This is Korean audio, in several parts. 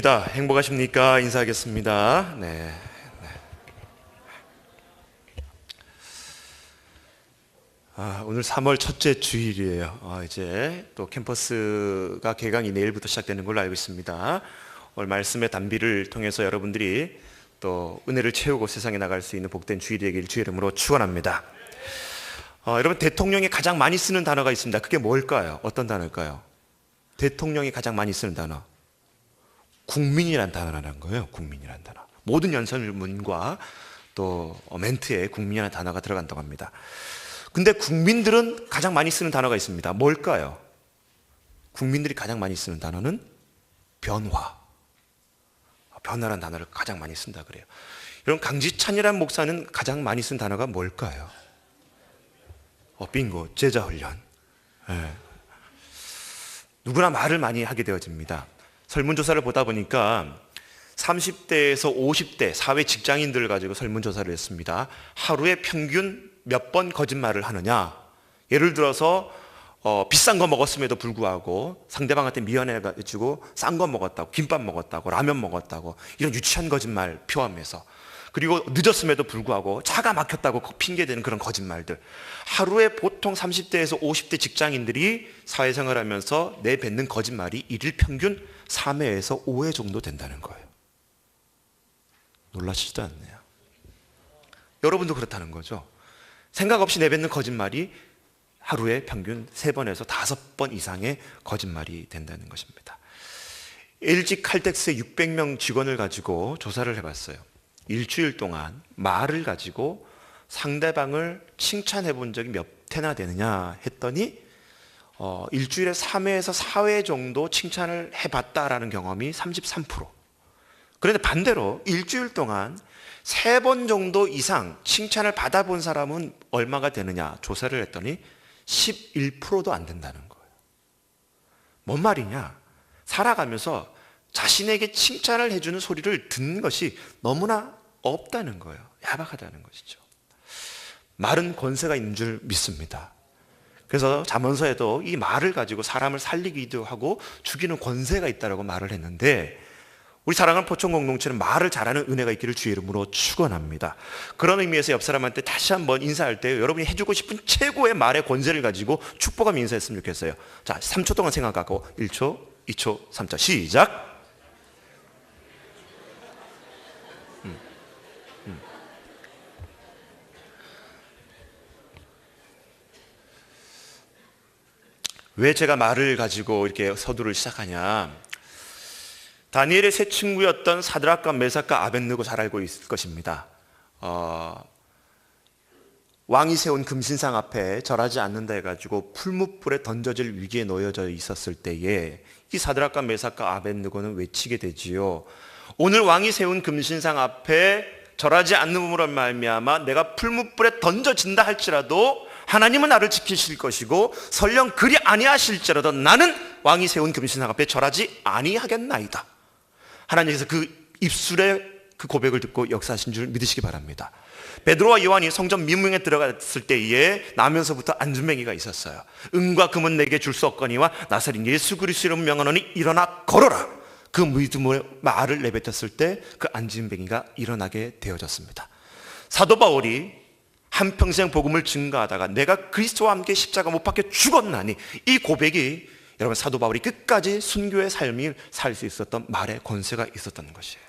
행복하십니까? 인사하겠습니다. 네. 오늘 3월 첫째 주일이에요. 이제 또 캠퍼스가 개강이 내일부터 시작되는 걸로 알고 있습니다. 오늘 말씀의 단비를 통해서 여러분들이 또 은혜를 채우고 세상에 나갈 수 있는 복된 주일이 되길 주의 이름으로 축원합니다. 여러분, 대통령이 가장 많이 쓰는 단어가 있습니다. 그게 뭘까요? 어떤 단어일까요? 대통령이 가장 많이 쓰는 단어, 국민이란 단어라는 거예요. 국민이란 단어. 모든 연설문과 또 멘트에 국민이라는 단어가 들어간다고 합니다. 근데 국민들은 가장 많이 쓰는 단어가 있습니다. 뭘까요? 국민들이 가장 많이 쓰는 단어는 변화. 변화라는 단어를 가장 많이 쓴다 그래요. 여러분, 강지찬이라는 목사는 가장 많이 쓴 단어가 뭘까요? 빙고, 제자훈련. 네. 누구나 말을 많이 하게 되어집니다. 설문조사를 보다 보니까 30대에서 50대 사회 직장인들을 가지고 설문조사를 했습니다. 하루에 평균 몇 번 거짓말을 하느냐. 예를 들어서 비싼 거 먹었음에도 불구하고 상대방한테 미안해가지고 싼 거 먹었다고, 김밥 먹었다고, 라면 먹었다고, 이런 유치한 거짓말 포함해서, 그리고 늦었음에도 불구하고 차가 막혔다고 핑계대는 그런 거짓말들. 하루에 보통 30대에서 50대 직장인들이 사회생활하면서 내뱉는 거짓말이 일일 평균 3회에서 5회 정도 된다는 거예요. 놀라시지도 않네요. 여러분도 그렇다는 거죠. 생각 없이 내뱉는 거짓말이 하루에 평균 3번에서 5번 이상의 거짓말이 된다는 것입니다. LG 칼텍스의 600명 직원을 가지고 조사를 해봤어요. 일주일 동안 말을 가지고 상대방을 칭찬해 본 적이 몇 회나 되느냐 했더니 일주일에 3회에서 4회 정도 칭찬을 해봤다라는 경험이 33%. 그런데 반대로 일주일 동안 3번 정도 이상 칭찬을 받아본 사람은 얼마가 되느냐 조사를 했더니 11%도 안 된다는 거예요. 뭔 말이냐? 살아가면서 자신에게 칭찬을 해주는 소리를 듣는 것이 너무나 없다는 거예요. 야박하다는 것이죠. 말은 권세가 있는 줄 믿습니다. 그래서 잠언서에도 이 말을 가지고 사람을 살리기도 하고 죽이는 권세가 있다고 말을 했는데, 우리 사랑하는 포천 공동체는 말을 잘하는 은혜가 있기를 주의 이름으로 축원합니다. 그런 의미에서 옆 사람한테 다시 한번 인사할 때 여러분이 해주고 싶은 최고의 말의 권세를 가지고 축복하며 인사했으면 좋겠어요. 자, 3초 동안 생각하고 1초, 2초, 3초 시작. 왜 제가 말을 가지고 이렇게 서두를 시작하냐? 다니엘의 세 친구였던 사드락과 메삭과 아벳느고 잘 알고 있을 것입니다. 왕이 세운 금신상 앞에 절하지 않는다 해가지고 풀무불에 던져질 위기에 놓여져 있었을 때에 이 사드락과 메삭과 아벳느고는 외치게 되지요. 오늘 왕이 세운 금신상 앞에 절하지 않는으로 말미암아 내가 풀무불에 던져진다 할지라도 하나님은 나를 지키실 것이고 설령 그리 아니하실지라도 나는 왕이 세운 금신상 앞에 절하지 아니하겠나이다. 하나님께서 그 입술의 그 고백을 듣고 역사하신 줄 믿으시기 바랍니다. 베드로와 요한이 성전 미문에 들어갔을 때에 나면서부터 안진뱅이가 있었어요. 은과 금은 내게 줄 수 없거니와 나사렛 예수 그리스도로 명하노니 일어나 걸어라. 그 믿음의 말을 내뱉었을 때 그 안진뱅이가 일어나게 되어졌습니다. 사도 바울이 한평생 복음을 증거하다가 내가 그리스도와 함께 십자가 못 박혀 죽었나니, 이 고백이 여러분 사도 바울이 끝까지 순교의 삶을 살 수 있었던 말의 권세가 있었던 것이에요.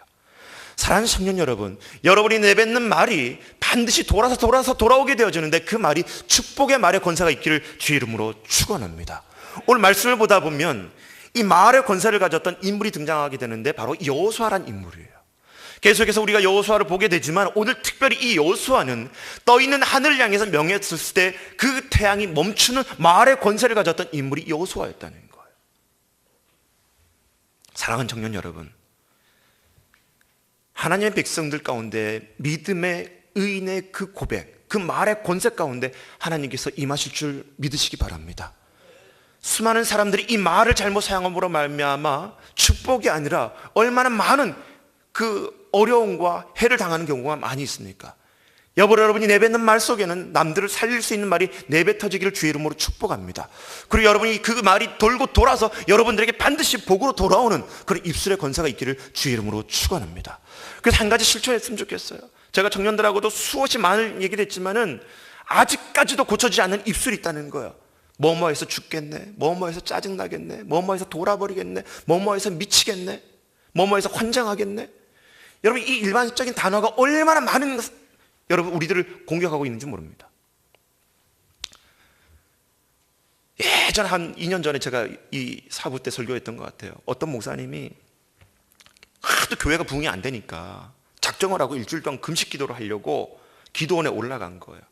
사랑하는 청년 여러분, 여러분이 내뱉는 말이 반드시 돌아오게 되어지는데 그 말이 축복의 말의 권세가 있기를 주의 이름으로 축원합니다. 오늘 말씀을 보다 보면 이 말의 권세를 가졌던 인물이 등장하게 되는데 바로 여호수아란 인물이에요. 계속해서 우리가 여호수아를 보게 되지만 오늘 특별히 이 여호수아는 떠있는 하늘을 향해서 명했을 때 그 태양이 멈추는 말의 권세를 가졌던 인물이 여호수아였다는 거예요. 사랑하는 청년 여러분, 하나님의 백성들 가운데 믿음의 의인의 그 고백, 그 말의 권세 가운데 하나님께서 임하실 줄 믿으시기 바랍니다. 수많은 사람들이 이 말을 잘못 사용함으로 말미암아 축복이 아니라 얼마나 많은 그 어려움과 해를 당하는 경우가 많이 있습니까? 여러분이 내뱉는 말 속에는 남들을 살릴 수 있는 말이 내뱉어지기를 주의 이름으로 축복합니다. 그리고 여러분이 그 말이 돌고 돌아서 여러분들에게 반드시 복으로 돌아오는 그런 입술의 권세가 있기를 주의 이름으로 축원합니다. 그래서 한 가지 실천했으면 좋겠어요. 제가 청년들하고도 수없이 많은 얘기를 했지만은 아직까지도 고쳐지지 않는 입술이 있다는 거예요. 뭐뭐해서 죽겠네, 뭐뭐해서 짜증나겠네, 뭐뭐해서 돌아버리겠네, 뭐뭐해서 미치겠네, 뭐뭐해서 환장하겠네. 여러분, 이 일반적인 단어가 얼마나 많은 여러분 우리들을 공격하고 있는지 모릅니다. 예전 한 2년 전에 제가 이 사부 때 설교했던 것 같아요. 어떤 목사님이 하도 교회가 부흥이 안 되니까 작정을 하고 일주일 동안 금식 기도를 하려고 기도원에 올라간 거예요.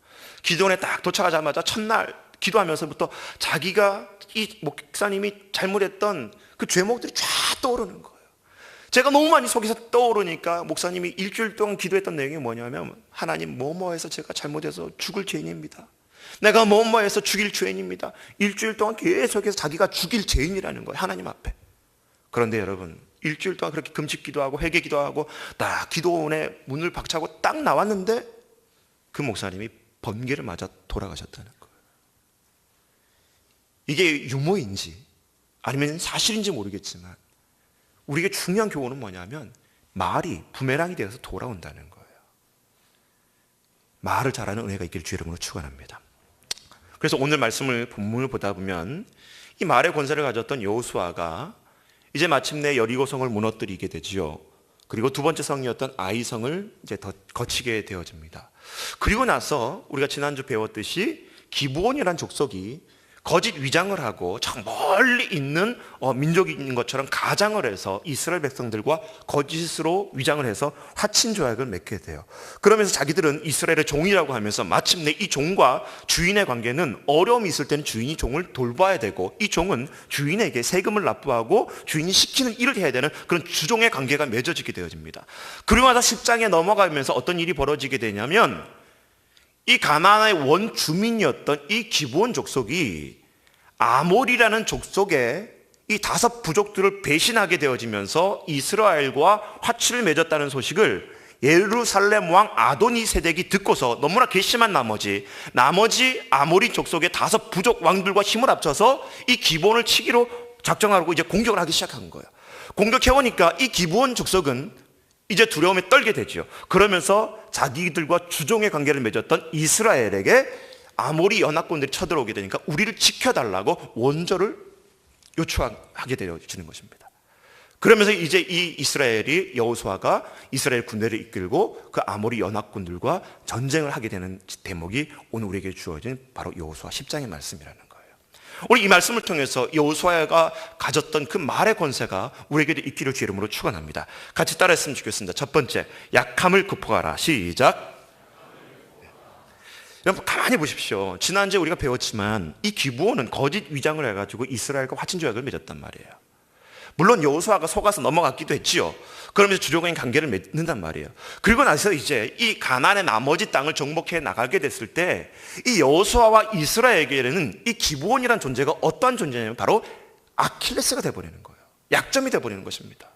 기도원에 딱 도착하자마자 첫날 기도하면서부터 자기가 이 목사님이 잘못했던 그 죄목들이 쫙 떠오르는 거예요. 제가 너무 많이 속에서 떠오르니까 목사님이 일주일 동안 기도했던 내용이 뭐냐면, 하나님 뭐뭐해서 제가 잘못해서 죽을 죄인입니다. 내가 뭐뭐해서 죽일 죄인입니다. 일주일 동안 계속해서 자기가 죽일 죄인이라는 거예요, 하나님 앞에. 그런데 여러분, 일주일 동안 그렇게 금식 기도하고 회개 기도하고 딱 기도원에 문을 박차고 딱 나왔는데 그 목사님이 번개를 맞아 돌아가셨다는 거예요. 이게 유머인지 아니면 사실인지 모르겠지만 우리에게 중요한 교훈은 뭐냐면 말이 부메랑이 되어서 돌아온다는 거예요. 말을 잘하는 은혜가 있기를 주의 이름으로 축원합니다. 그래서 오늘 본문을 보다 보면 이 말의 권세를 가졌던 여호수아가 이제 마침내 여리고성을 무너뜨리게 되지요. 그리고 두 번째 성이었던 아이성을 이제 더 거치게 되어집니다. 그리고 나서 우리가 지난주 배웠듯이 기브온이라는 족속이 거짓 위장을 하고 저 멀리 있는 민족인 것처럼 가장을 해서 이스라엘 백성들과 거짓으로 위장을 해서 화친 조약을 맺게 돼요. 그러면서 자기들은 이스라엘의 종이라고 하면서 마침내 이 종과 주인의 관계는 어려움이 있을 때는 주인이 종을 돌봐야 되고 이 종은 주인에게 세금을 납부하고 주인이 시키는 일을 해야 되는 그런 주종의 관계가 맺어지게 되어집니다. 그리고 나서 10장에 넘어가면서 어떤 일이 벌어지게 되냐면 이 가나안의 원주민이었던 이 기브온 족속이 아몰이라는 족속의 이 5 부족들을 배신하게 되어지면서 이스라엘과 화치를 맺었다는 소식을 예루살렘 왕 아도니 세덱이 듣고서 너무나 괘씸한 나머지 아몰이 족속의 5 부족 왕들과 힘을 합쳐서 이 기브온을 치기로 작정하고 이제 공격을 하기 시작한 거예요. 공격해오니까 이 기브온 족속은 이제 두려움에 떨게 되죠. 그러면서 자기들과 주종의 관계를 맺었던 이스라엘에게 아모리 연합군들이 쳐들어오게 되니까 우리를 지켜달라고 원조를 요청하게 되어지는 것입니다. 그러면서 이제 이 이스라엘이 여호수아가 이스라엘 군대를 이끌고 그 아모리 연합군들과 전쟁을 하게 되는 대목이 오늘 우리에게 주어진 바로 여호수아 10장의 말씀이라는 거예요. 오늘 이 말씀을 통해서 여호수아가 가졌던 그 말의 권세가 우리에게도 있기를 주의 이름으로 축원합니다. 같이 따라했으면 좋겠습니다. 첫 번째, 약함을 극복하라. 시작. 여러분 가만히 보십시오. 지난주에 우리가 배웠지만 이 기브온은 거짓 위장을 해가지고 이스라엘과 화친 조약을 맺었단 말이에요. 물론 여호수아가 속아서 넘어갔기도 했지요. 그러면서 주종적인 관계를 맺는단 말이에요. 그리고 나서 이제 이 가나안의 나머지 땅을 정복해 나가게 됐을 때 이 여호수아와 이스라엘에게는 이 기브온이라는 존재가 어떠한 존재냐면 바로 아킬레스가 돼버리는 거예요. 약점이 돼버리는 것입니다.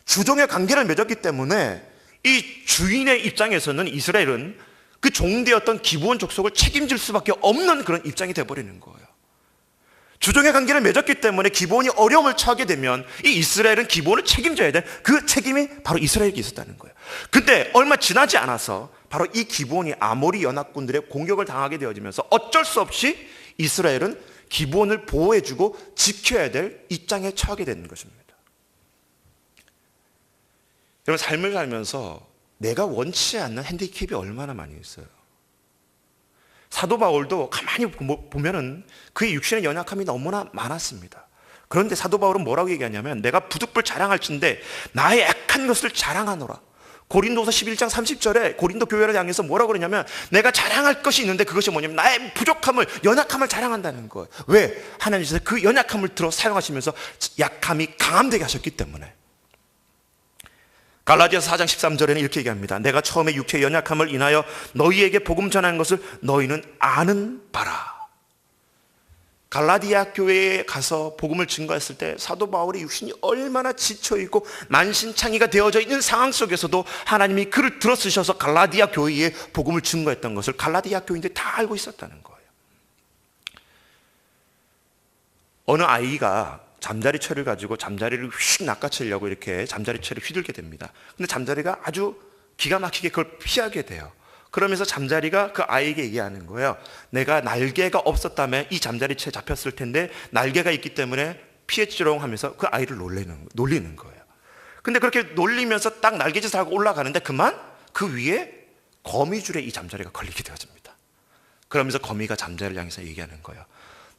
주종의 관계를 맺었기 때문에 이 주인의 입장에서는 이스라엘은 그 종되었던 기브온 족속을 책임질 수밖에 없는 그런 입장이 돼버리는 거예요. 주종의 관계를 맺었기 때문에 기브온이 어려움을 처하게 되면 이 이스라엘은 기브온을 책임져야 될 그 책임이 바로 이스라엘에게 있었다는 거예요. 근데 얼마 지나지 않아서 바로 이 기브온이 아모리 연합군들의 공격을 당하게 되어지면서 어쩔 수 없이 이스라엘은 기브온을 보호해주고 지켜야 될 입장에 처하게 되는 것입니다. 여러분 삶을 살면서 내가 원치 않는 핸디캡이 얼마나 많이 있어요. 사도 바울도 가만히 보면은 그의 육신의 연약함이 너무나 많았습니다. 그런데 사도 바울은 뭐라고 얘기하냐면 내가 부득불 자랑할진대 나의 약한 것을 자랑하노라. 고린도서 11장 30절에 고린도 교회를 향해서 뭐라고 그러냐면 내가 자랑할 것이 있는데 그것이 뭐냐면 나의 부족함을 연약함을 자랑한다는 거예요. 왜? 하나님께서 그 연약함을 들어 사용하시면서 약함이 강함되게 하셨기 때문에. 갈라디아서 4장 13절에는 이렇게 얘기합니다. 내가 처음에 육체의 연약함을 인하여 너희에게 복음 전하는 것을 너희는 아는 바라. 갈라디아 교회에 가서 복음을 증거했을 때 사도 바울의 육신이 얼마나 지쳐있고 만신창이가 되어져 있는 상황 속에서도 하나님이 그를 들어쓰셔서 갈라디아 교회에 복음을 증거했던 것을 갈라디아 교인들이 다 알고 있었다는 거예요. 어느 아이가 잠자리채를 가지고 잠자리를 휙 낚아채려고 이렇게 잠자리채를 휘둘게 됩니다. 근데 잠자리가 아주 기가 막히게 그걸 피하게 돼요. 그러면서 잠자리가 그 아이에게 얘기하는 거예요. 내가 날개가 없었다면 이 잠자리채에 잡혔을 텐데 날개가 있기 때문에 피했지롱 하면서 그 아이를 놀리는 거예요. 근데 그렇게 놀리면서 딱 날개짓을 하고 올라가는데 그만 그 위에 거미줄에 이 잠자리가 걸리게 되어집니다. 그러면서 거미가 잠자리를 향해서 얘기하는 거예요.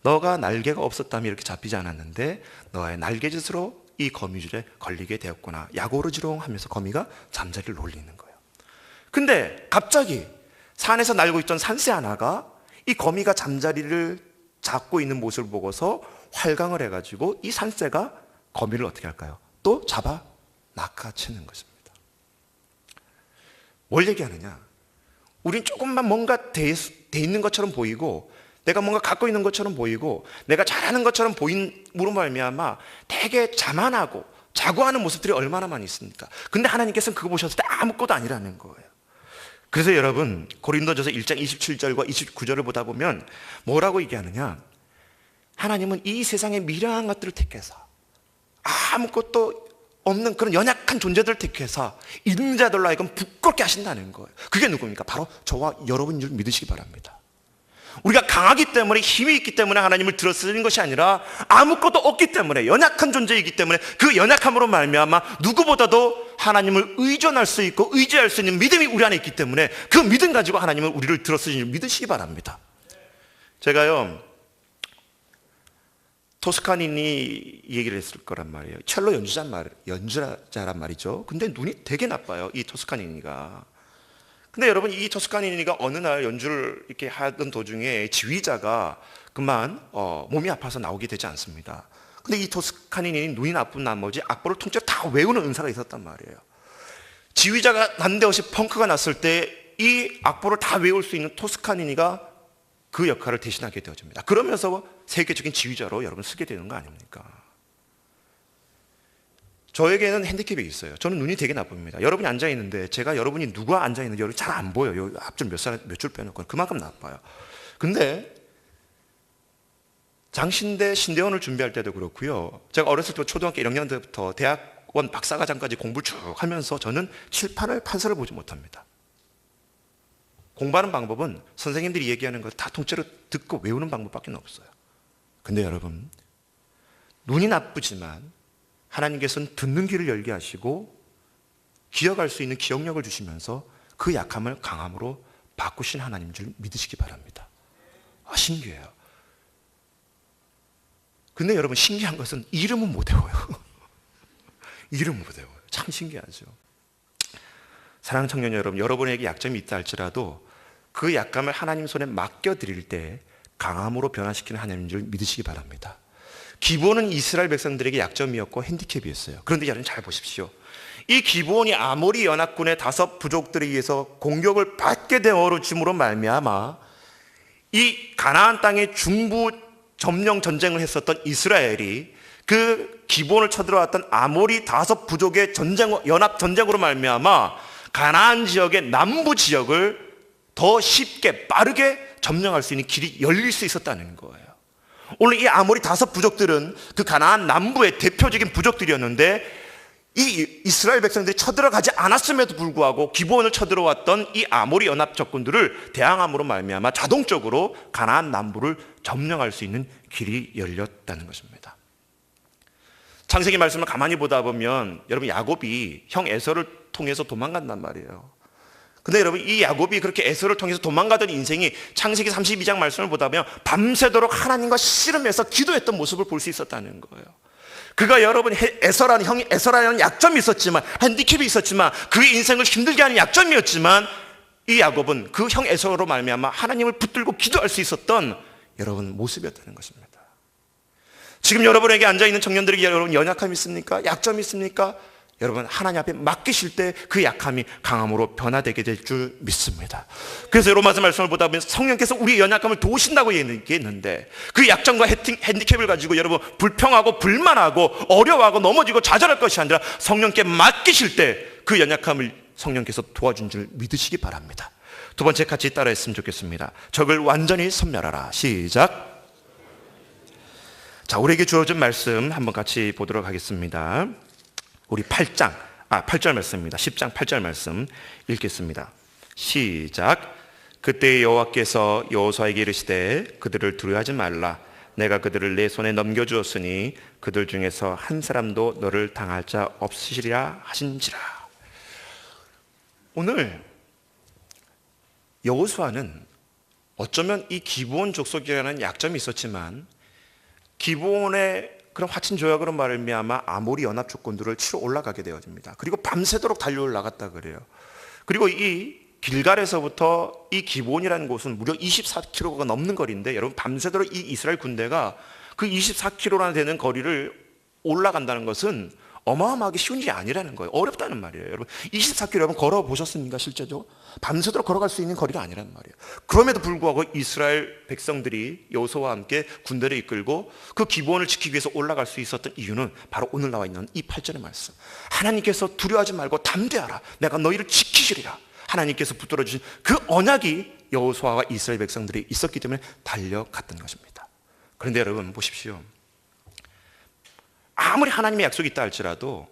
너가 날개가 없었다면 이렇게 잡히지 않았는데 너의 날개짓으로 이 거미줄에 걸리게 되었구나. 야고르지롱 하면서 거미가 잠자리를 놀리는 거예요. 근데 갑자기 산에서 날고 있던 산새 하나가 이 거미가 잠자리를 잡고 있는 모습을 보고서 활강을 해가지고 이 산새가 거미를 어떻게 할까요? 또 잡아 낚아채는 것입니다. 뭘 얘기하느냐? 우린 조금만 뭔가 돼 있는 것처럼 보이고 내가 뭔가 갖고 있는 것처럼 보이고 내가 잘하는 것처럼 보임으로 말미암아 되게 자만하고 자고하는 모습들이 얼마나 많이 있습니까? 근데 하나님께서는 그거 보셨을 때 아무것도 아니라는 거예요. 그래서 여러분 고린도전서 1장 27절과 29절을 보다 보면 뭐라고 얘기하느냐? 하나님은 이 세상의 미련한 것들을 택해서 아무것도 없는 그런 연약한 존재들을 택해서 있는 자들로 하여금 부끄럽게 하신다는 거예요. 그게 누굽니까? 바로 저와 여러분인 줄 믿으시기 바랍니다. 우리가 강하기 때문에 힘이 있기 때문에 하나님을 들어쓰는 것이 아니라 아무것도 없기 때문에 연약한 존재이기 때문에 그 연약함으로 말미암아 누구보다도 하나님을 의존할 수 있고 의지할 수 있는 믿음이 우리 안에 있기 때문에 그 믿음 가지고 하나님은 우리를 들어쓰시는 줄 믿으시기 바랍니다. 제가요 토스카니니 얘기를 했을 거란 말이에요. 첼로 연주자란 말이죠. 근데 눈이 되게 나빠요, 이 토스카니니가. 근데 여러분 이 토스카니니가 어느 날 연주를 이렇게 하던 도중에 지휘자가 그만 몸이 아파서 나오게 되지 않습니다. 근데 이 토스카니니는 눈이 나쁜 나머지 악보를 통째로 다 외우는 은사가 있었단 말이에요. 지휘자가 난데없이 펑크가 났을 때 이 악보를 다 외울 수 있는 토스카니니가 그 역할을 대신하게 되어집니다. 그러면서 세계적인 지휘자로 여러분 쓰게 되는 거 아닙니까? 저에게는 핸디캡이 있어요. 저는 눈이 되게 나쁩니다. 여러분이 앉아있는데 제가 여러분이 누가 앉아있는지 여러분 잘 안 보여요. 앞줄 몇 줄 빼놓고 그만큼 나빠요. 근데 장신대 신대원을 준비할 때도 그렇고요. 제가 어렸을 때 초등학교 1학년 때부터 대학원 박사과정까지 공부를 쭉 하면서 저는 칠판을 판서를 보지 못합니다. 공부하는 방법은 선생님들이 얘기하는 거 다 통째로 듣고 외우는 방법밖에 없어요. 근데 여러분 눈이 나쁘지만 하나님께서는 듣는 귀를 열게 하시고 기억할 수 있는 기억력을 주시면서 그 약함을 강함으로 바꾸신 하나님인 줄 믿으시기 바랍니다. 신기해요. 근데 여러분 신기한 것은 이름은 못 외워요. 이름은 못 외워요. 참 신기하죠. 사랑하는 청년 여러분, 여러분에게 약점이 있다 할지라도 그 약감을 하나님 손에 맡겨드릴 때 강함으로 변화시키는 하나님인 줄 믿으시기 바랍니다. 기브온은 이스라엘 백성들에게 약점이었고 핸디캡이었어요. 그런데 여러분 잘 보십시오. 이 기브온이 아모리 연합군의 5 부족들에 의해서 공격을 받게 되어짐으로 말미암아 이 가나안 땅의 중부 점령 전쟁을 했었던 이스라엘이 그 기브온을 쳐들어왔던 아모리 5 부족의 연합 전쟁으로 말미암아 가나안 지역의 남부 지역을 더 쉽게 빠르게 점령할 수 있는 길이 열릴 수 있었다는 거예요. 오늘 이 아모리 5 부족들은 그 가나안 남부의 대표적인 부족들이었는데 이 이스라엘 백성들이 쳐들어가지 않았음에도 불구하고 기브온을 쳐들어왔던 이 아모리 연합 적군들을 대항함으로 말미암아 자동적으로 가나안 남부를 점령할 수 있는 길이 열렸다는 것입니다. 창세기 말씀을 가만히 보다 보면 여러분 야곱이 형 에서를 통해서 도망간단 말이에요. 근데 여러분 이 야곱이 그렇게 에서를 통해서 도망가던 인생이 창세기 32장 말씀을 보다 보면 밤새도록 하나님과 씨름해서 기도했던 모습을 볼 수 있었다는 거예요. 그가 여러분 형이 에서라는 약점이 있었지만 핸디캡이 있었지만 그의 인생을 힘들게 하는 약점이었지만 이 야곱은 그 형 에서로 말미암아 하나님을 붙들고 기도할 수 있었던 여러분 모습이었다는 것입니다. 지금 여러분에게 앉아있는 청년들에게 여러분 연약함이 있습니까? 약점이 있습니까? 여러분, 하나님 앞에 맡기실 때 그 약함이 강함으로 변화되게 될 줄 믿습니다. 그래서 로마서 말씀을 보다 보면 성령께서 우리의 연약함을 도우신다고 얘기했는데, 그 약점과 핸디캡을 가지고 여러분 불평하고 불만하고 어려워하고 넘어지고 좌절할 것이 아니라 성령께 맡기실 때 그 연약함을 성령께서 도와준 줄 믿으시기 바랍니다. 두 번째, 같이 따라했으면 좋겠습니다. 적을 완전히 섬멸하라. 시작. 자, 우리에게 주어진 말씀 한번 같이 보도록 하겠습니다. 우리 8절 말씀입니다. 10장 8절 말씀 읽겠습니다. 시작. 그때 여호와께서 여호수아에게 이르시되 그들을 두려워하지 말라. 내가 그들을 내 손에 넘겨주었으니 그들 중에서 한 사람도 너를 당할 자 없으시리라 하신지라. 오늘 여호수아는 어쩌면 이 기브온 족속이라는 약점이 있었지만 기브온의 그런 화친 조약으로 말미암아 아모리 연합 조건들을 치러 올라가게 되어집니다. 그리고 밤새도록 달려 올라갔다 그래요. 그리고 이 길갈에서부터 이 기브온이라는 곳은 무려 24km가 넘는 거리인데, 여러분 밤새도록 이 이스라엘 군대가 그 24km나 되는 거리를 올라간다는 것은 어마어마하게 쉬운 일이 아니라는 거예요. 어렵다는 말이에요. 여러분 24km 여러분 걸어보셨습니까? 실제로 밤새도록 걸어갈 수 있는 거리가 아니란 말이에요. 그럼에도 불구하고 이스라엘 백성들이 여호수아와 함께 군대를 이끌고 그 기브온을 지키기 위해서 올라갈 수 있었던 이유는 바로 오늘 나와 있는 이 8절의 말씀. 하나님께서 두려워하지 말고 담대하라. 내가 너희를 지키시리라. 하나님께서 붙들어 주신 그 언약이 여호수아와 이스라엘 백성들이 있었기 때문에 달려갔던 것입니다. 그런데 여러분 보십시오. 아무리 하나님의 약속이 있다 할지라도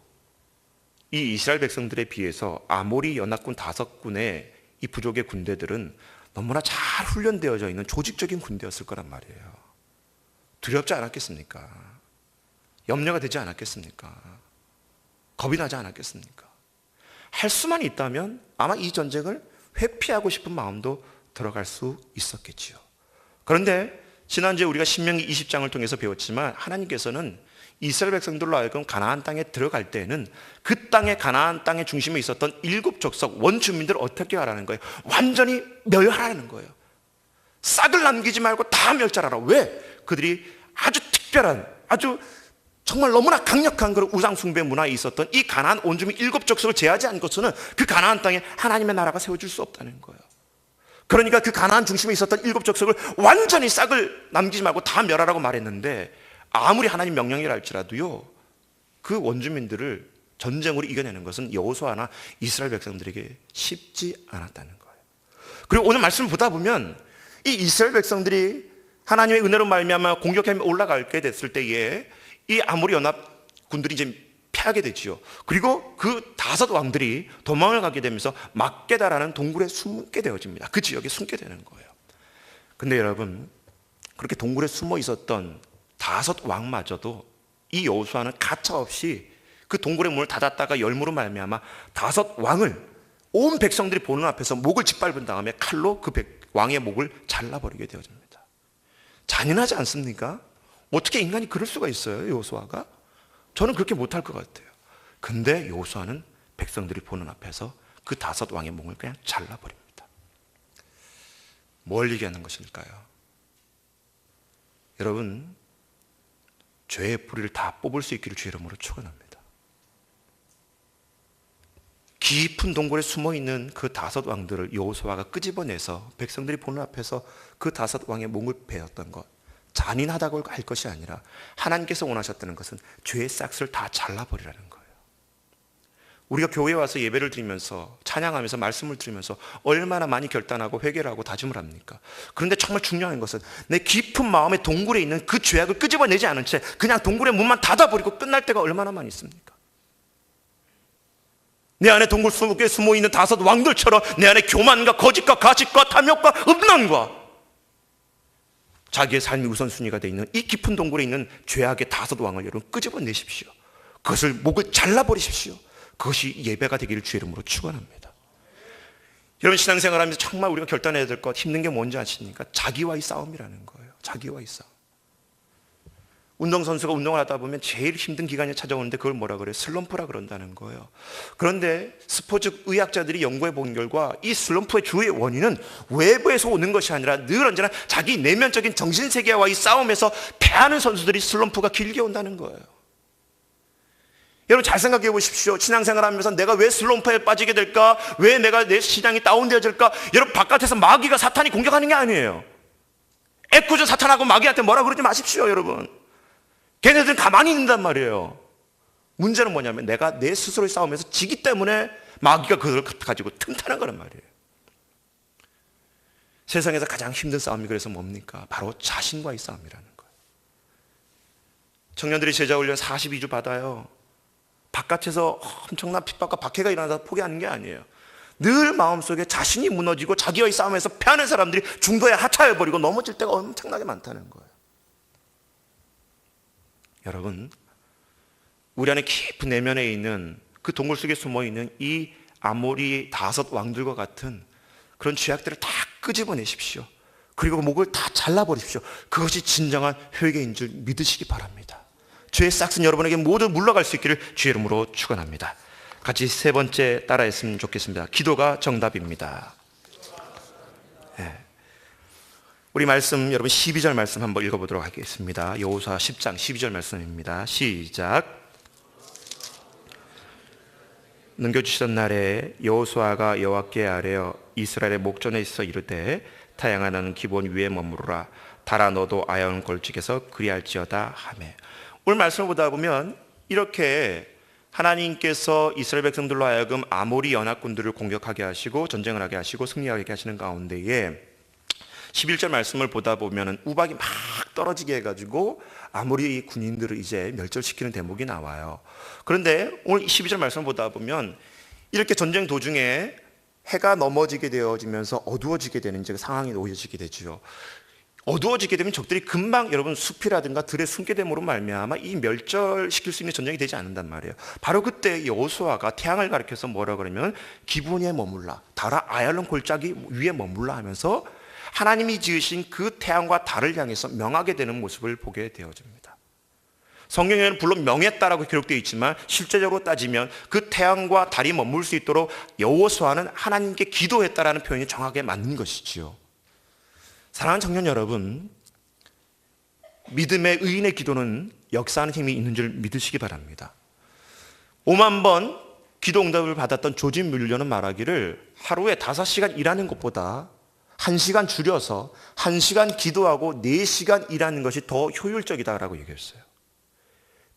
이 이스라엘 백성들에 비해서 아모리 연합군 5군의 이 부족의 군대들은 너무나 잘 훈련되어져 있는 조직적인 군대였을 거란 말이에요. 두렵지 않았겠습니까? 염려가 되지 않았겠습니까? 겁이 나지 않았겠습니까? 할 수만 있다면 아마 이 전쟁을 회피하고 싶은 마음도 들어갈 수 있었겠지요. 그런데 지난주에 우리가 신명기 20장을 통해서 배웠지만 하나님께서는 이스라엘 백성들로 하여금 가나안 땅에 들어갈 때에는 그 땅에 가나안 땅의 중심에 있었던 7족속 원주민들을 어떻게 하라는 거예요? 완전히 멸하라는 거예요. 싹을 남기지 말고 다 멸절하라. 왜? 그들이 아주 특별한, 아주 정말 너무나 강력한 그런 우상 숭배 문화에 있었던 이 가나안 원주민 7족속을 제하지 않고서는 그 가나안 땅에 하나님의 나라가 세워질 수 없다는 거예요. 그러니까 그 가나안 중심에 있었던 7족속을 완전히 싹을 남기지 말고 다 멸하라고 말했는데, 아무리 하나님 명령이라 할지라도요, 그 원주민들을 전쟁으로 이겨내는 것은 여호수아나 이스라엘 백성들에게 쉽지 않았다는 거예요. 그리고 오늘 말씀을 보다 보면 이 이스라엘 백성들이 하나님의 은혜로 말미암아 공격해 올라가게 됐을 때에 이 아모리 연합 군들이 이제 패하게 되지요. 그리고 그 5 왕들이 도망을 가게 되면서 막게다라는 동굴에 숨게 되어집니다. 그 지역에 숨게 되는 거예요. 근데 여러분, 그렇게 동굴에 숨어 있었던 5 왕마저도 이 여호수아는 가차없이 그 동굴의 문을 닫았다가 열무로 말미암아 5 왕을 온 백성들이 보는 앞에서 목을 짓밟은 다음에 칼로 그 왕의 목을 잘라버리게 되어집니다. 잔인하지 않습니까? 어떻게 인간이 그럴 수가 있어요, 여호수아가? 저는 그렇게 못할 것 같아요. 근데 여호수아는 백성들이 보는 앞에서 그 5 왕의 목을 그냥 잘라버립니다. 뭘 얘기하는 것일까요? 여러분, 죄의 뿌리를 다 뽑을 수 있기를 주의 이름으로 축원합니다. 깊은 동굴에 숨어있는 그 5 왕들을 여호수아가 끄집어내서 백성들이 보는 앞에서 그 5 왕의 목을 베었던 것, 잔인하다고 할 것이 아니라 하나님께서 원하셨다는 것은 죄의 싹을 다 잘라버리라는 거예요. 우리가 교회에 와서 예배를 드리면서 찬양하면서 말씀을 들으면서 얼마나 많이 결단하고 회개를 하고 다짐을 합니까? 그런데 정말 중요한 것은 내 깊은 마음의 동굴에 있는 그 죄악을 끄집어내지 않은 채 그냥 동굴의 문만 닫아버리고 끝날 때가 얼마나 많이 있습니까? 내 안에 동굴 속에 숨어있는 5 왕들처럼 내 안에 교만과 거짓과 가식과 탐욕과 음란과 자기의 삶이 우선순위가 되어 있는 이 깊은 동굴에 있는 죄악의 5 왕을 여러분 끄집어내십시오. 그것을 목을 잘라버리십시오. 그것이 예배가 되기를 주의 이름으로 축원합니다. 여러분, 신앙생활하면서 정말 우리가 결단해야 될 것, 힘든 게 뭔지 아십니까? 자기와의 싸움이라는 거예요. 자기와의 싸움. 운동선수가 운동을 하다 보면 제일 힘든 기간이 찾아오는데 그걸 뭐라 그래요? 슬럼프라 그런다는 거예요. 그런데 스포츠 의학자들이 연구해 본 결과 이 슬럼프의 주의 원인은 외부에서 오는 것이 아니라 늘 언제나 자기 내면적인 정신세계와의 싸움에서 패하는 선수들이 슬럼프가 길게 온다는 거예요. 여러분 잘 생각해 보십시오. 신앙생활 하면서 내가 왜 슬럼프에 빠지게 될까? 왜 내가 내 신앙이 다운되어질까? 여러분 바깥에서 마귀가 사탄이 공격하는 게 아니에요. 애꿎은 사탄하고 마귀한테 뭐라 그러지 마십시오. 여러분 걔네들은 가만히 있는단 말이에요. 문제는 뭐냐면 내가 내 스스로의 싸움에서 지기 때문에 마귀가 그걸 가지고 틈타는 거란 말이에요. 세상에서 가장 힘든 싸움이 그래서 뭡니까? 바로 자신과의 싸움이라는 거예요. 청년들이 제자훈련 42주 받아요. 바깥에서 엄청난 핍박과 박해가 일어나서 포기하는 게 아니에요. 늘 마음속에 자신이 무너지고 자기와의 싸움에서 패하는 사람들이 중도에 하차해버리고 넘어질 때가 엄청나게 많다는 거예요. 여러분, 우리 안에 깊은 내면에 있는 그 동굴 속에 숨어있는 이 아모리 5 왕들과 같은 그런 죄악들을 다 끄집어내십시오. 그리고 목을 다 잘라버리십시오. 그것이 진정한 회개인 줄 믿으시기 바랍니다. 죄의 싹은 여러분에게 모두 물러갈 수 있기를 주의 이름으로 축원합니다. 같이 3번째 따라했으면 좋겠습니다. 기도가 정답입니다. 네. 우리 말씀 여러분 12절 말씀 한번 읽어보도록 하겠습니다. 여호수아 10장 12절 말씀입니다. 시작. 넘겨주시던 날에 여호수아가 여호와께 아뢰어 이스라엘의 목전에 있어 이르되 타향아 너는 기본 위에 머무르라 달아 너도 아연 골직에서 그리할지어다 하매. 오늘 말씀을 보다 보면 이렇게 하나님께서 이스라엘 백성들로 하여금 아모리 연합군들을 공격하게 하시고 전쟁을 하게 하시고 승리하게 하시는 가운데에 11절 말씀을 보다 보면 우박이 막 떨어지게 해가지고 아모리 군인들을 이제 멸절시키는 대목이 나와요. 그런데 오늘 12절 말씀을 보다 보면 이렇게 전쟁 도중에 해가 넘어지게 되어지면서 어두워지게 되는 이제 상황이 놓여지게 되죠. 어두워지게 되면 적들이 금방 여러분 숲이라든가 들에 숨게 됨으로 말미암아 이 멸절시킬 수 있는 전쟁이 되지 않는단 말이에요. 바로 그때 여호수아가 태양을 가리켜서 뭐라 그러면 기브온에 머물라 달아 아얄론 골짜기 위에 머물라 하면서 하나님이 지으신 그 태양과 달을 향해서 명하게 되는 모습을 보게 되어집니다. 성경에는 물론 명했다라고 기록되어 있지만 실제적으로 따지면 그 태양과 달이 머물 수 있도록 여호수아는 하나님께 기도했다라는 표현이 정확하게 맞는 것이지요. 사랑하는 청년 여러분, 믿음의 의인의 기도는 역사하는 힘이 있는 줄 믿으시기 바랍니다. 5만 번 기도 응답을 받았던 조지 뮬러는 말하기를 하루에 5시간 일하는 것보다 1시간 줄여서 1시간 기도하고 4시간 일하는 것이 더 효율적이다라고 얘기했어요.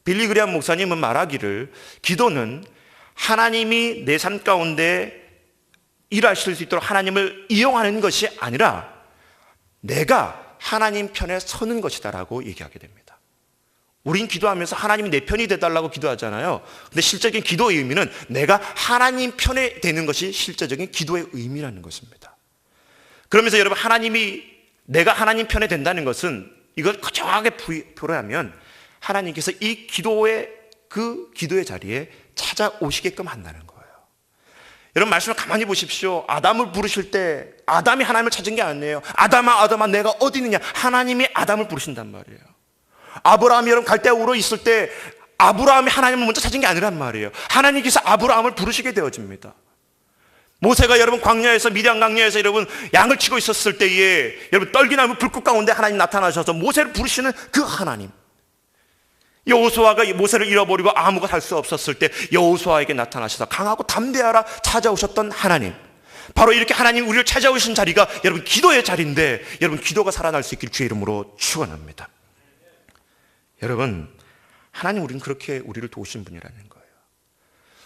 빌리 그레함 목사님은 말하기를 기도는 하나님이 내 삶 가운데 일하실 수 있도록 하나님을 이용하는 것이 아니라 내가 하나님 편에 서는 것이다라고 얘기하게 됩니다. 우린 기도하면서 하나님이 내 편이 되달라고 기도하잖아요. 근데 실제적인 기도의 의미는 내가 하나님 편에 되는 것이 실제적인 기도의 의미라는 것입니다. 그러면서 여러분 내가 하나님 편에 된다는 것은 이걸 정확하게 표현하면 하나님께서 이 기도의 자리에 찾아오시게끔 한다는 거예요. 여러분 말씀을 가만히 보십시오. 아담을 부르실 때 아담이 하나님을 찾은 게 아니에요. 아담아 내가 어디 있느냐. 하나님이 아담을 부르신단 말이에요. 아브라함이 여러분 갈대우로 있을 때 아브라함이 하나님을 먼저 찾은 게 아니란 말이에요. 하나님께서 아브라함을 부르시게 되어집니다. 모세가 여러분 광야에서 미디안 광야에서 여러분 양을 치고 있었을 때에 여러분 떨기나무 불꽃 가운데 하나님 나타나셔서 모세를 부르시는 그 하나님. 여호수아가 모세를 잃어버리고 아무것도 할 수 없었을 때 여호수아에게 나타나셔서 강하고 담대하라 찾아오셨던 하나님. 바로 이렇게 하나님 우리를 찾아오신 자리가 여러분 기도의 자리인데 여러분 기도가 살아날 수 있길 주의 이름으로 축원합니다. 여러분 하나님 우리는 그렇게 우리를 도우신 분이라는 거예요.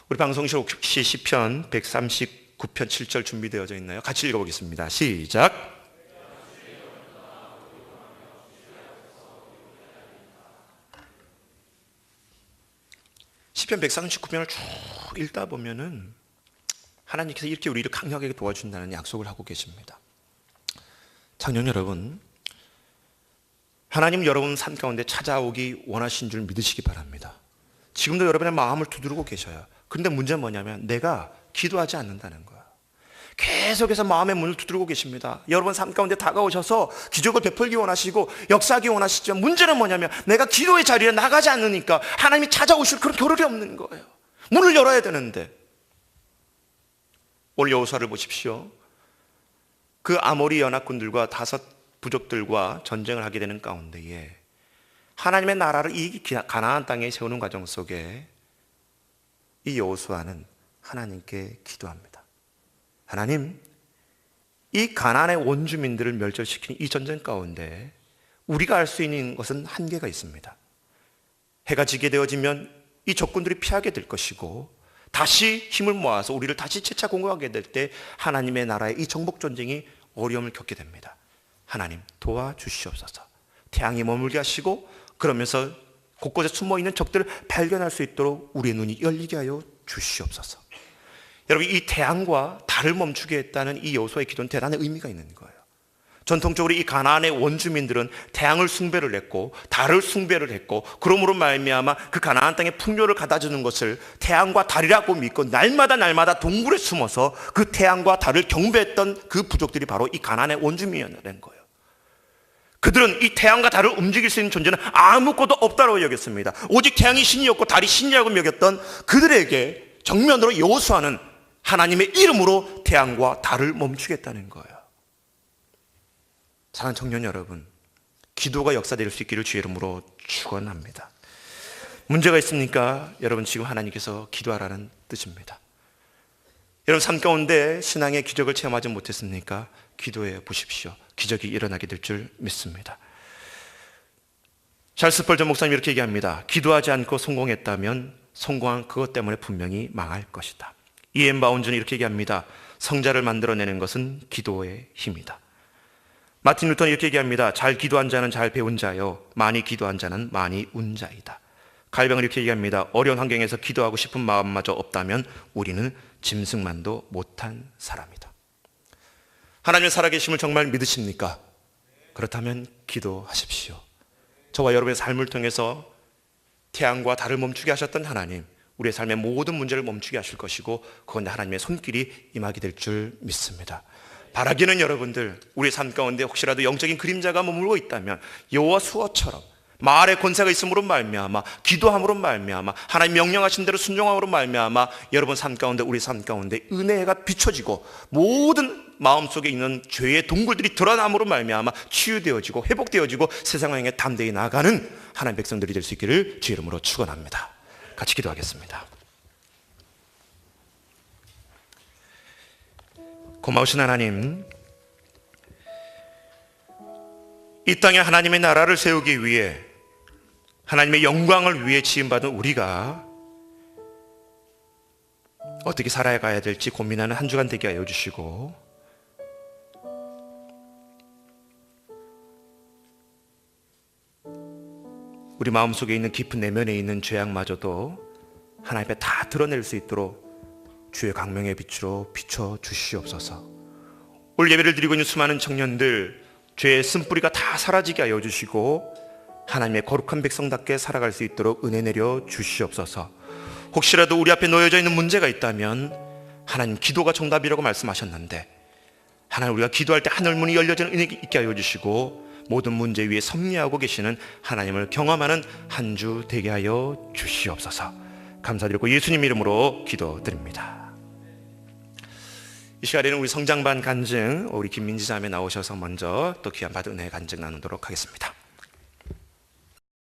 우리 방송실 혹시 시편 139편 7절 준비되어져 있나요? 같이 읽어보겠습니다. 시작. 시편 139편을 쭉 읽다 보면은 하나님께서 이렇게 우리를 강력하게 도와준다는 약속을 하고 계십니다. 청년 여러분, 하나님 여러분 삶 가운데 찾아오기 원하신 줄 믿으시기 바랍니다. 지금도 여러분의 마음을 두드리고 계셔요. 그런데 문제는 뭐냐면 내가 기도하지 않는다는 거야. 계속해서 마음의 문을 두드리고 계십니다. 여러분 삶 가운데 다가오셔서 기적을 베풀기 원하시고 역사하기 원하시지만 문제는 뭐냐면 내가 기도의 자리에 나가지 않으니까 하나님이 찾아오실 그런 겨를이 없는 거예요. 문을 열어야 되는데. 오늘 여호수아를 보십시오. 그 아모리 연합군들과 5 부족들과 전쟁을 하게 되는 가운데에 하나님의 나라를 이 가나안 땅에 세우는 과정 속에 이 여호수아는 하나님께 기도합니다. 하나님, 이 가나안의 원주민들을 멸절시키는 이 전쟁 가운데 우리가 할 수 있는 것은 한계가 있습니다. 해가 지게 되어지면 이 적군들이 피하게 될 것이고, 다시 힘을 모아서 우리를 다시 재차 공격하게 될 때 하나님의 나라의 이 정복 전쟁이 어려움을 겪게 됩니다. 하나님 도와주시옵소서. 태양이 머물게 하시고 그러면서 곳곳에 숨어있는 적들을 발견할 수 있도록 우리의 눈이 열리게 하여 주시옵소서. 여러분, 이 태양과 달을 멈추게 했다는 이 여호수아의 기도는 대단한 의미가 있는 거예요. 전통적으로 이 가나안의 원주민들은 태양을 숭배를 했고 달을 숭배를 했고, 그러므로 말미암아 그 가나안 땅의 풍요를 가다주는 것을 태양과 달이라고 믿고 날마다 동굴에 숨어서 그 태양과 달을 경배했던 그 부족들이 바로 이 가나안의 원주민이었다는 거예요. 그들은 이 태양과 달을 움직일 수 있는 존재는 아무것도 없다고 여겼습니다. 오직 태양이 신이었고 달이 신이라고 여겼던 그들에게 정면으로 여호수아는 하나님의 이름으로 태양과 달을 멈추겠다는 거예요. 사랑하는 청년 여러분, 기도가 역사될 수 있기를 주의 이름으로 축원합니다. 문제가 있습니까? 여러분, 지금 하나님께서 기도하라는 뜻입니다. 여러분, 삶 가운데 신앙의 기적을 체험하지 못했습니까? 기도해 보십시오. 기적이 일어나게 될 줄 믿습니다. 찰스 스펄전 목사님 이렇게 얘기합니다. 기도하지 않고 성공했다면 성공한 그것 때문에 분명히 망할 것이다. 이엠 바운즈는 이렇게 얘기합니다. 성자를 만들어내는 것은 기도의 힘이다. 마틴 루터는 이렇게 얘기합니다. 잘 기도한 자는 잘 배운 자요, 많이 기도한 자는 많이 운 자이다. 갈병은 이렇게 얘기합니다. 어려운 환경에서 기도하고 싶은 마음마저 없다면 우리는 짐승만도 못한 사람이다. 하나님의 살아계심을 정말 믿으십니까? 그렇다면 기도하십시오. 저와 여러분의 삶을 통해서 태양과 달을 멈추게 하셨던 하나님, 우리의 삶의 모든 문제를 멈추게 하실 것이고, 그건 하나님의 손길이 임하게 될 줄 믿습니다. 바라기는 여러분들, 우리의 삶 가운데 혹시라도 영적인 그림자가 머물고 있다면 여호수아처럼 말의 권세가 있음으로 말미암아, 기도함으로 말미암아, 하나님 명령하신 대로 순종함으로 말미암아 여러분 삶 가운데, 우리 삶 가운데 은혜가 비춰지고 모든 마음속에 있는 죄의 동굴들이 드러남으로 말미암아 치유되어지고 회복되어지고 세상을 향해 담대히 나아가는 하나님 백성들이 될 수 있기를 주의 이름으로 축원합니다. 같이 기도하겠습니다. 고마우신 하나님, 이 땅에 하나님의 나라를 세우기 위해, 하나님의 영광을 위해 지음받은 우리가 어떻게 살아가야 될지 고민하는 한 주간 되게 하여 주시고, 우리 마음속에 있는 깊은 내면에 있는 죄악마저도 하나님 앞에 다 드러낼 수 있도록 주의 광명의 빛으로 비춰 주시옵소서. 오늘 예배를 드리고 있는 수많은 청년들, 죄의 쓴뿌리가 다 사라지게 하여 주시고 하나님의 거룩한 백성답게 살아갈 수 있도록 은혜 내려 주시옵소서. 혹시라도 우리 앞에 놓여져 있는 문제가 있다면, 하나님 기도가 정답이라고 말씀하셨는데, 하나님 우리가 기도할 때 하늘문이 열려지는 은혜 있게 하여 주시고 모든 문제 위에 섭리하고 계시는 하나님을 경험하는 한 주 되게 하여 주시옵소서. 감사드리고 예수님 이름으로 기도드립니다. 이 시간에는 우리 성장반 간증, 우리 김민지 자매 나오셔서 먼저 또 귀한 받은 은혜 간증 나누도록 하겠습니다.